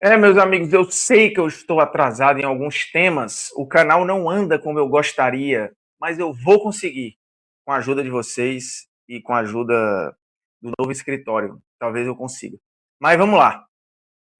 Meus amigos, eu sei que eu estou atrasado em alguns temas, o canal não anda como eu gostaria, mas eu vou conseguir, com a ajuda de vocês e com a ajuda do novo escritório. Talvez eu consiga. Mas vamos lá.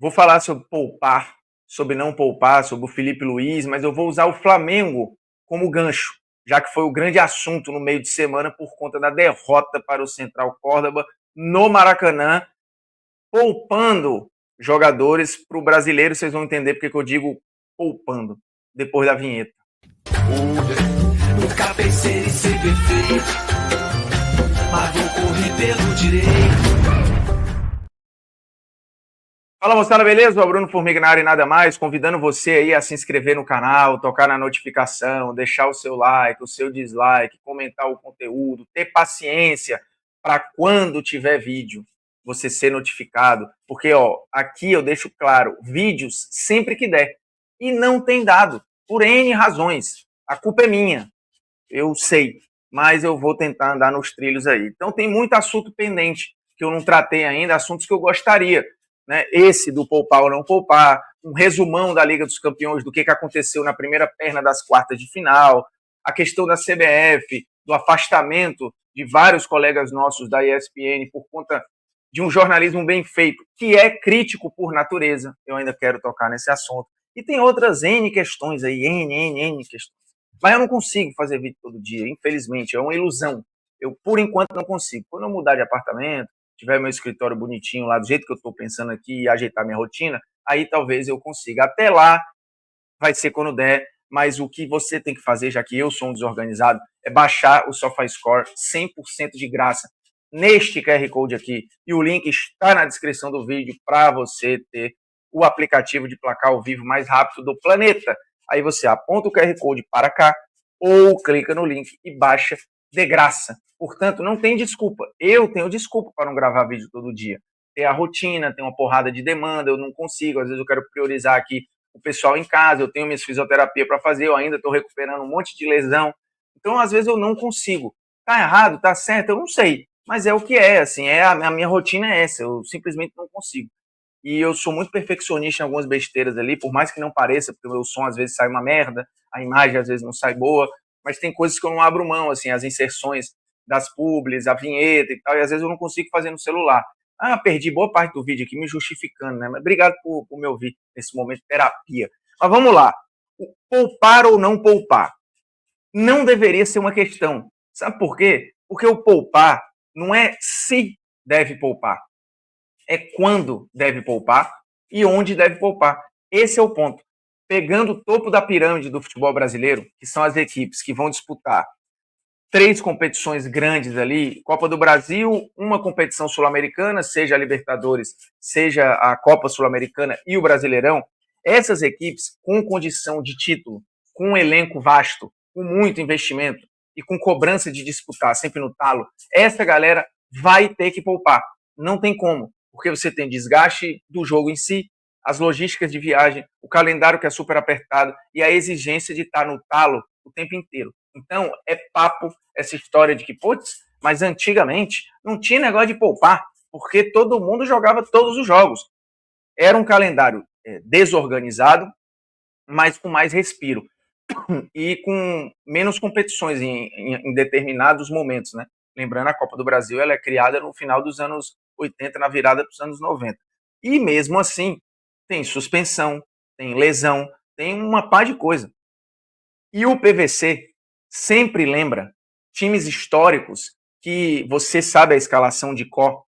Vou falar sobre poupar, sobre não poupar, sobre o Felipe Luiz, mas eu vou usar o Flamengo como gancho, já que foi o grande assunto no meio de semana por conta da derrota para o Central Córdoba no Maracanã, poupando jogadores para o brasileiro. Vocês vão entender porque que eu digo poupando depois da vinheta. Nunca pensei em ser perfeito, mas vou correr pelo direito. Fala, moçada, beleza? O Bruno Formiga na área e nada mais, convidando você aí a se inscrever no canal, tocar na notificação, deixar o seu like, o seu dislike, comentar o conteúdo, ter paciência para quando tiver vídeo você ser notificado, porque aqui eu deixo claro, vídeos sempre que der. E não tem dado, por N razões. A culpa é minha, eu sei, mas eu vou tentar andar nos trilhos aí. Então tem muito assunto pendente que eu não tratei ainda, assuntos que eu gostaria, né? Esse do poupar ou não poupar, um resumão da Liga dos Campeões, do que aconteceu na primeira perna das quartas de final, a questão da CBF, do afastamento de vários colegas nossos da ESPN por conta de um jornalismo bem feito, que é crítico por natureza. Eu ainda quero tocar nesse assunto. E tem outras N questões aí, N questões. Mas eu não consigo fazer vídeo todo dia, infelizmente, é uma ilusão. Eu, por enquanto, não consigo. Quando eu mudar de apartamento, tiver meu escritório bonitinho lá, do jeito que eu estou pensando aqui, e ajeitar minha rotina, aí talvez eu consiga. Até lá, vai ser quando der, mas o que você tem que fazer, já que eu sou um desorganizado, é baixar o SofaScore 100% de graça neste QR Code aqui. E o link está na descrição do vídeo para você ter o aplicativo de placar ao vivo mais rápido do planeta. Aí você aponta o QR Code para cá ou clica no link e baixa de graça. Portanto, não tem desculpa. Eu tenho desculpa para não gravar vídeo todo dia. Tem a rotina, tem uma porrada de demanda, eu não consigo. Às vezes eu quero priorizar aqui o pessoal em casa, eu tenho minhas fisioterapia para fazer, eu ainda estou recuperando um monte de lesão. Então, às vezes eu não consigo. Tá errado, tá certo, eu não sei. Mas é o que é, assim, a minha rotina é essa, eu simplesmente não consigo. E eu sou muito perfeccionista em algumas besteiras ali, por mais que não pareça, porque o meu som às vezes sai uma merda, a imagem às vezes não sai boa, mas tem coisas que eu não abro mão, assim, as inserções das publis, a vinheta e tal, e às vezes eu não consigo fazer no celular. Perdi boa parte do vídeo aqui me justificando, né? Mas obrigado por me ouvir nesse momento de terapia. Mas vamos lá. Poupar ou não poupar? Não deveria ser uma questão. Sabe por quê? Porque o poupar não é se deve poupar, é quando deve poupar e onde deve poupar. Esse é o ponto. Pegando o topo da pirâmide do futebol brasileiro, que são as equipes que vão disputar 3 competições grandes ali, Copa do Brasil, uma competição sul-americana, seja a Libertadores, seja a Copa Sul-Americana e o Brasileirão, essas equipes com condição de título, com um elenco vasto, com muito investimento e com cobrança de disputar sempre no talo, essa galera vai ter que poupar. Não tem como, porque você tem desgaste do jogo em si, as logísticas de viagem, o calendário que é super apertado e a exigência de estar no talo o tempo inteiro. Então, é papo essa história de que, putz, mas antigamente não tinha negócio de poupar, porque todo mundo jogava todos os jogos. Era um calendário desorganizado, mas com mais respiro e com menos competições em determinados momentos, né? Lembrando, a Copa do Brasil ela é criada no final dos anos 80, na virada dos anos 90. E mesmo assim, tem suspensão, tem lesão, tem uma pá de coisa. E o PVC sempre lembra times históricos que você sabe a escalação de cor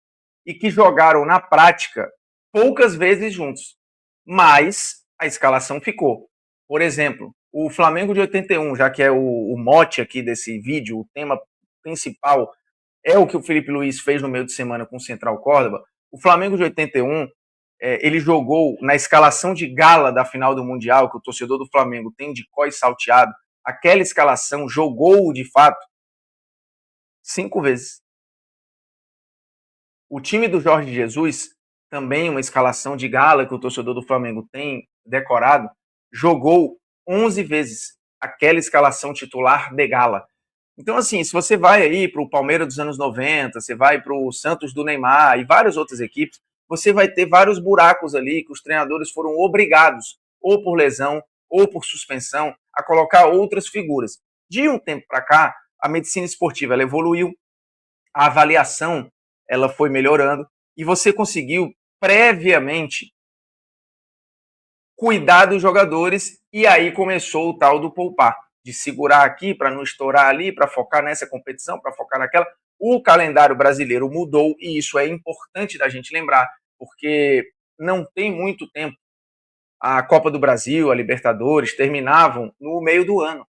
e que jogaram na prática poucas vezes juntos, mas a escalação ficou. Por exemplo, o Flamengo de 81, já que é o mote aqui desse vídeo, o tema principal é o que o Felipe Luiz fez no meio de semana com o Central Córdoba. O Flamengo de 81, ele jogou na escalação de gala da final do Mundial, que o torcedor do Flamengo tem de có e salteado. Aquela escalação jogou, de fato, 5 vezes. O time do Jorge Jesus, também uma escalação de gala que o torcedor do Flamengo tem decorado, jogou 11 vezes aquela escalação titular de gala. Então, assim, se você vai aí para o Palmeiras dos anos 90, você vai para o Santos do Neymar e várias outras equipes, você vai ter vários buracos ali que os treinadores foram obrigados, ou por lesão, ou por suspensão, a colocar outras figuras. De um tempo para cá, a medicina esportiva ela evoluiu, a avaliação ela foi melhorando e você conseguiu previamente cuidar dos jogadores e aí começou o tal do poupar, de segurar aqui para não estourar ali, para focar nessa competição, para focar naquela. O calendário brasileiro mudou e isso é importante da gente lembrar, porque não tem muito tempo a Copa do Brasil, a Libertadores terminavam no meio do ano.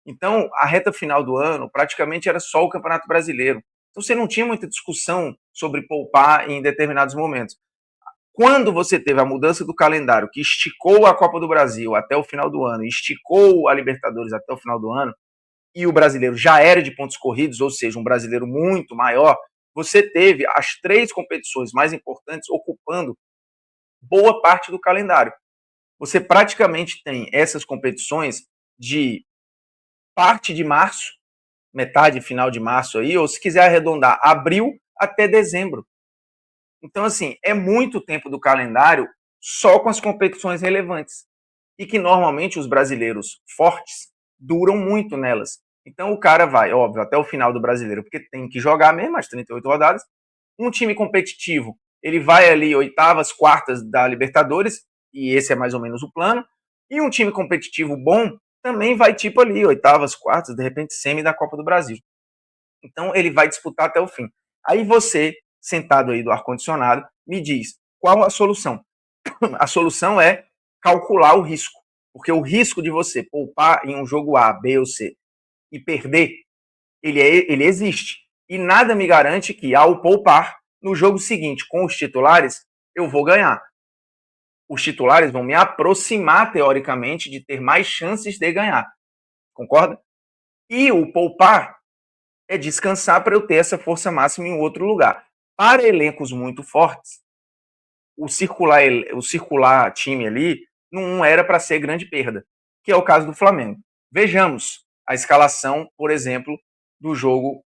Então, a reta final do ano praticamente era só o Campeonato Brasileiro. Então, você não tinha muita discussão sobre poupar em determinados momentos. Quando você teve a mudança do calendário, que esticou a Copa do Brasil até o final do ano, esticou a Libertadores até o final do ano, e o brasileiro já era de pontos corridos, ou seja, um brasileiro muito maior, você teve as 3 competições mais importantes ocupando boa parte do calendário. Você praticamente tem essas competições de parte de março, metade, final de março aí, ou se quiser arredondar, abril até dezembro. Então, assim, é muito tempo do calendário só com as competições relevantes. E que normalmente os brasileiros fortes duram muito nelas. Então o cara vai, óbvio, até o final do brasileiro, porque tem que jogar mesmo, as 38 rodadas. Um time competitivo, ele vai ali oitavas, quartas da Libertadores, e esse é mais ou menos o plano. E um time competitivo bom também vai tipo ali, oitavas, quartas, de repente semi da Copa do Brasil. Então ele vai disputar até o fim. Aí você, sentado aí do ar-condicionado, me diz qual a solução. A solução é calcular o risco. Porque o risco de você poupar em um jogo A, B ou C e perder, ele existe. E nada me garante que, ao poupar, no jogo seguinte, com os titulares, eu vou ganhar. Os titulares vão me aproximar, teoricamente, de ter mais chances de ganhar. Concorda? E o poupar é descansar para eu ter essa força máxima em outro lugar. Para elencos muito fortes, o circular time ali não era para ser grande perda, que é o caso do Flamengo. Vejamos a escalação, por exemplo, do jogo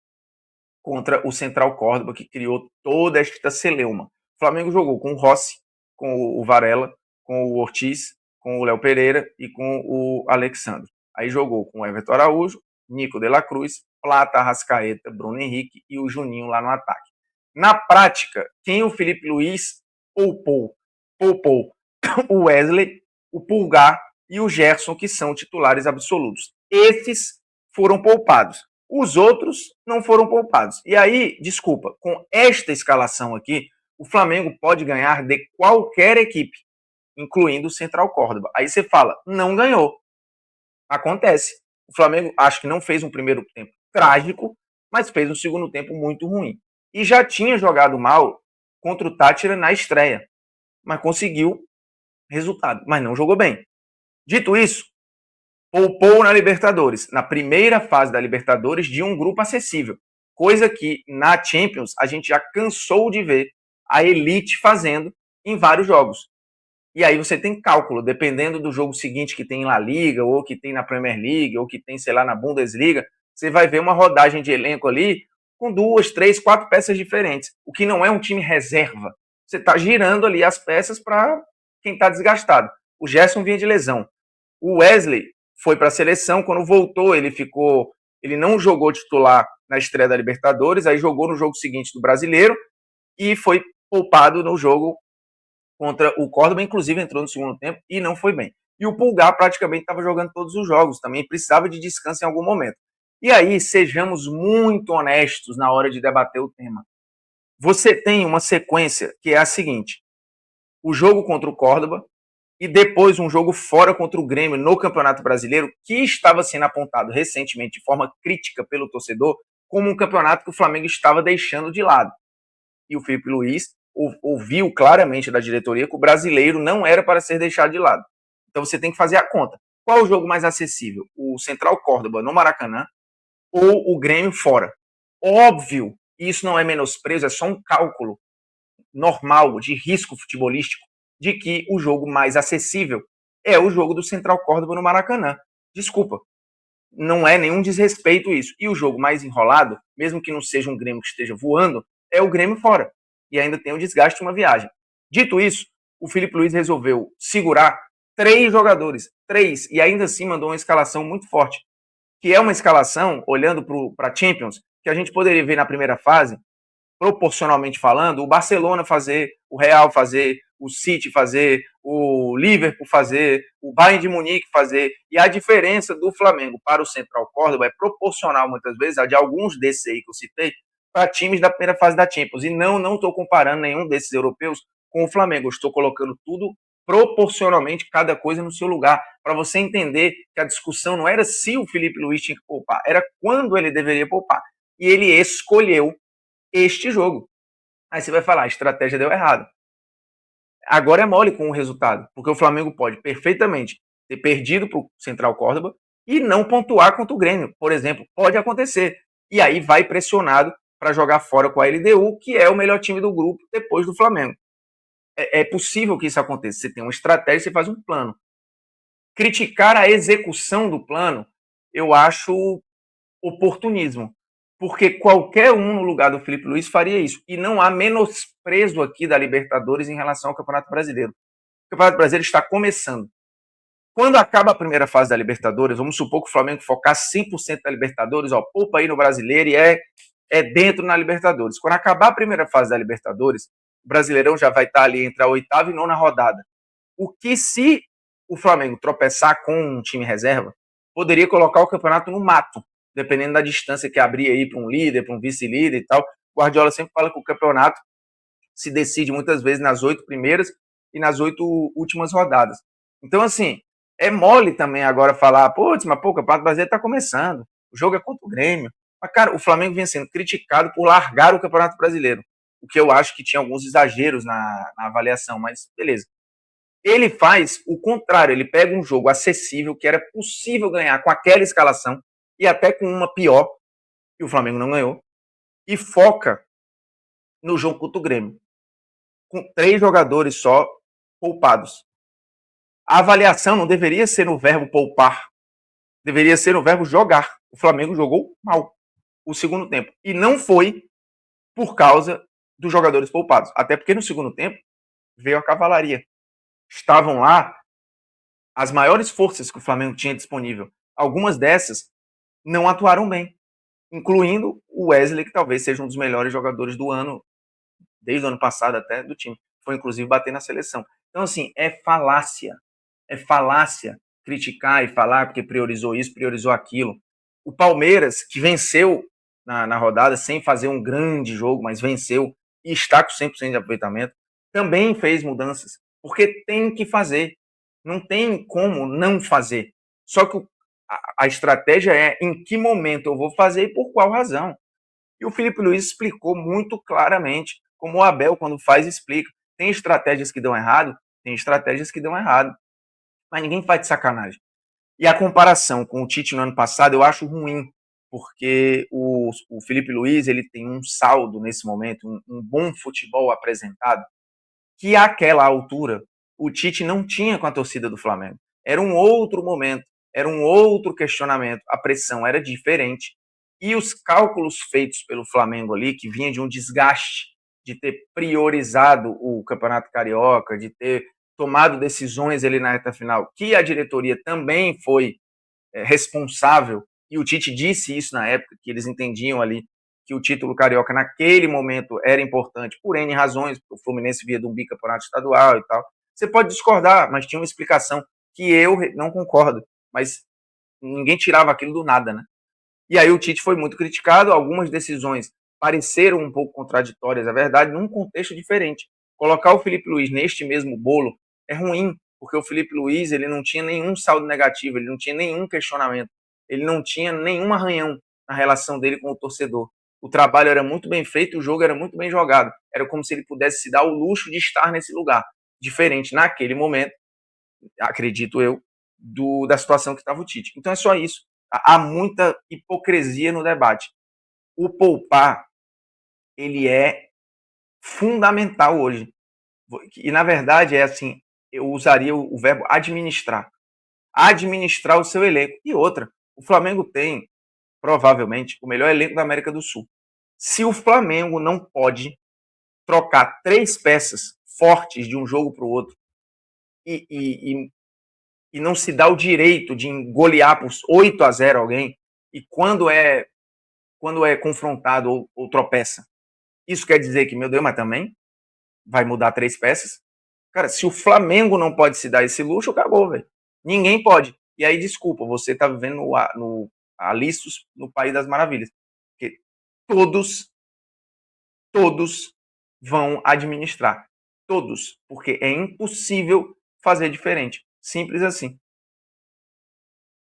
contra o Central Córdoba, que criou toda esta celeuma. O Flamengo jogou com o Rossi, com o Varela, com o Ortiz, com o Léo Pereira e com o Alexandre. Aí jogou com o Everton Araújo, Nico de la Cruz, Plata, Arrascaeta, Bruno Henrique e o Juninho lá no ataque. Na prática, quem o Felipe Luiz poupou o Wesley, o Pulgar e o Gerson, que são titulares absolutos. Esses foram poupados. Os outros não foram poupados. E aí, desculpa, com esta escalação aqui, o Flamengo pode ganhar de qualquer equipe, incluindo o Central Córdoba. Aí você fala, não ganhou. Acontece. O Flamengo acho que não fez um primeiro tempo trágico, mas fez um segundo tempo muito ruim. E já tinha jogado mal contra o Táchira na estreia, mas conseguiu resultado, mas não jogou bem. Dito isso, poupou na Libertadores, na primeira fase da Libertadores, de um grupo acessível, coisa que na Champions a gente já cansou de ver a elite fazendo em vários jogos. E aí você tem cálculo, dependendo do jogo seguinte que tem em La Liga, ou que tem na Premier League, ou que tem, sei lá, na Bundesliga, você vai ver uma rodagem de elenco ali com 2, 3, 4 peças diferentes, o que não é um time reserva. Você está girando ali as peças para quem está desgastado. O Gerson vinha de lesão. O Wesley foi para a seleção, quando voltou ele não jogou titular na estreia da Libertadores, aí jogou no jogo seguinte do Brasileiro e foi poupado no jogo contra o Córdoba, inclusive entrou no segundo tempo e não foi bem. E o Pulgar praticamente estava jogando todos os jogos, também precisava de descanso em algum momento. E aí, sejamos muito honestos na hora de debater o tema. Você tem uma sequência que é a seguinte: o jogo contra o Córdoba e depois um jogo fora contra o Grêmio no Campeonato Brasileiro, que estava sendo apontado recentemente de forma crítica pelo torcedor como um campeonato que o Flamengo estava deixando de lado. E o Felipe Luiz ouviu claramente da diretoria que o brasileiro não era para ser deixado de lado. Então você tem que fazer a conta. Qual é o jogo mais acessível? O Central Córdoba no Maracanã ou o Grêmio fora? Óbvio, isso não é menosprezo, é só um cálculo normal de risco futebolístico de que o jogo mais acessível é o jogo do Central Córdoba no Maracanã. Desculpa, não é nenhum desrespeito isso. E o jogo mais enrolado, mesmo que não seja um Grêmio que esteja voando, é o Grêmio fora. E ainda tem o desgaste de uma viagem. Dito isso, o Filipe Luiz resolveu segurar 3 jogadores, 3, e ainda assim mandou uma escalação muito forte, que é uma escalação, olhando para a Champions, que a gente poderia ver na primeira fase, proporcionalmente falando, o Barcelona fazer, o Real fazer, o City fazer, o Liverpool fazer, o Bayern de Munique fazer, e a diferença do Flamengo para o Central Córdoba é proporcional, muitas vezes, a de alguns desses aí que eu citei, para times da primeira fase da Champions. E não estou comparando nenhum desses europeus com o Flamengo, eu estou colocando tudo proporcionalmente, cada coisa no seu lugar, para você entender que a discussão não era se o Filipe Luiz tinha que poupar, era quando ele deveria poupar. E ele escolheu este jogo. Aí você vai falar, a estratégia deu errado. Agora é mole com o resultado, porque o Flamengo pode perfeitamente ter perdido para o Central Córdoba e não pontuar contra o Grêmio, por exemplo. Pode acontecer. E aí vai pressionado para jogar fora com a LDU, que é o melhor time do grupo depois do Flamengo. É possível que isso aconteça. Você tem uma estratégia, você faz um plano. Criticar a execução do plano, eu acho oportunismo. Porque qualquer um no lugar do Filipe Luiz faria isso. E não há menosprezo aqui da Libertadores em relação ao Campeonato Brasileiro. O Campeonato Brasileiro está começando. Quando acaba a primeira fase da Libertadores, vamos supor que o Flamengo focar 100% da Libertadores, ó, poupa aí no Brasileiro e é dentro na Libertadores. Quando acabar a primeira fase da Libertadores, o Brasileirão já vai estar ali entre a 8ª e 9ª rodada. O que, se o Flamengo tropeçar com um time reserva, poderia colocar o campeonato no mato, dependendo da distância que abrir aí para um líder, para um vice-líder e tal. O Guardiola sempre fala que o campeonato se decide muitas vezes nas 8 primeiras e nas 8 últimas rodadas. Então, assim, é mole também agora falar, putz, mas pô, o Campeonato Brasileiro está começando, o jogo é contra o Grêmio. Mas, cara, o Flamengo vem sendo criticado por largar o Campeonato Brasileiro, o que eu acho que tinha alguns exageros na avaliação, mas beleza. Ele faz o contrário, ele pega um jogo acessível, que era possível ganhar com aquela escalação, e até com uma pior, que o Flamengo não ganhou, e foca no jogo contra o Grêmio, com 3 jogadores só poupados. A avaliação não deveria ser no verbo poupar, deveria ser no verbo jogar. O Flamengo jogou mal o segundo tempo, e não foi por causa dos jogadores poupados, até porque no segundo tempo veio a cavalaria. Estavam lá as maiores forças que o Flamengo tinha disponível. Algumas dessas não atuaram bem, incluindo o Wesley, que talvez seja um dos melhores jogadores do ano, desde o ano passado até, do time. Foi, inclusive, bater na seleção. Então, assim, é falácia criticar e falar porque priorizou isso, priorizou aquilo. O Palmeiras, que venceu na rodada sem fazer um grande jogo, mas venceu e está com 100% de aproveitamento, também fez mudanças, porque tem que fazer. Não tem como não fazer. Só que a estratégia é em que momento eu vou fazer e por qual razão. E o Filipe Luiz explicou muito claramente, como o Abel, quando faz, explica. Tem estratégias que dão errado, tem estratégias que dão errado. Mas ninguém faz de sacanagem. E a comparação com o Tite no ano passado eu acho ruim, porque o Filipe Luiz ele tem um saldo nesse momento, um bom futebol apresentado, que àquela altura o Tite não tinha com a torcida do Flamengo. Era um outro momento, era um outro questionamento, a pressão era diferente. E os cálculos feitos pelo Flamengo ali, que vinha de um desgaste, de ter priorizado o Campeonato Carioca, de ter tomado decisões ali na reta final, que a diretoria também foi responsável, e o Tite disse isso na época, que eles entendiam ali que o título carioca naquele momento era importante por N razões, porque o Fluminense via de um bicampeonato estadual e tal. Você pode discordar, mas tinha uma explicação que eu não concordo, mas ninguém tirava aquilo do nada, né? E aí o Tite foi muito criticado, algumas decisões pareceram um pouco contraditórias, a verdade, num contexto diferente. Colocar o Filipe Luiz neste mesmo bolo é ruim, porque o Filipe Luiz ele não tinha nenhum saldo negativo, ele não tinha nenhum questionamento, ele não tinha nenhum arranhão na relação dele com o torcedor. O trabalho era muito bem feito, o jogo era muito bem jogado. Era como se ele pudesse se dar o luxo de estar nesse lugar. Diferente naquele momento, acredito eu, da situação que estava o Tite. Então é só isso. Há muita hipocrisia no debate. O poupar, ele é fundamental hoje. E, na verdade, é assim, eu usaria o verbo administrar. Administrar o seu elenco. E outra, o Flamengo tem, provavelmente, o melhor elenco da América do Sul. Se o Flamengo não pode trocar 3 peças fortes de um jogo para o outro e não se dá o direito de golear por 8-0 alguém, e quando é confrontado ou tropeça, isso quer dizer que, meu Deus, mas também vai mudar 3 peças? Cara, se o Flamengo não pode se dar esse luxo, acabou, velho. Ninguém pode. E aí, desculpa, você tá vivendo no Alice no País das Maravilhas. Porque todos vão administrar. Todos. Porque é impossível fazer diferente. Simples assim.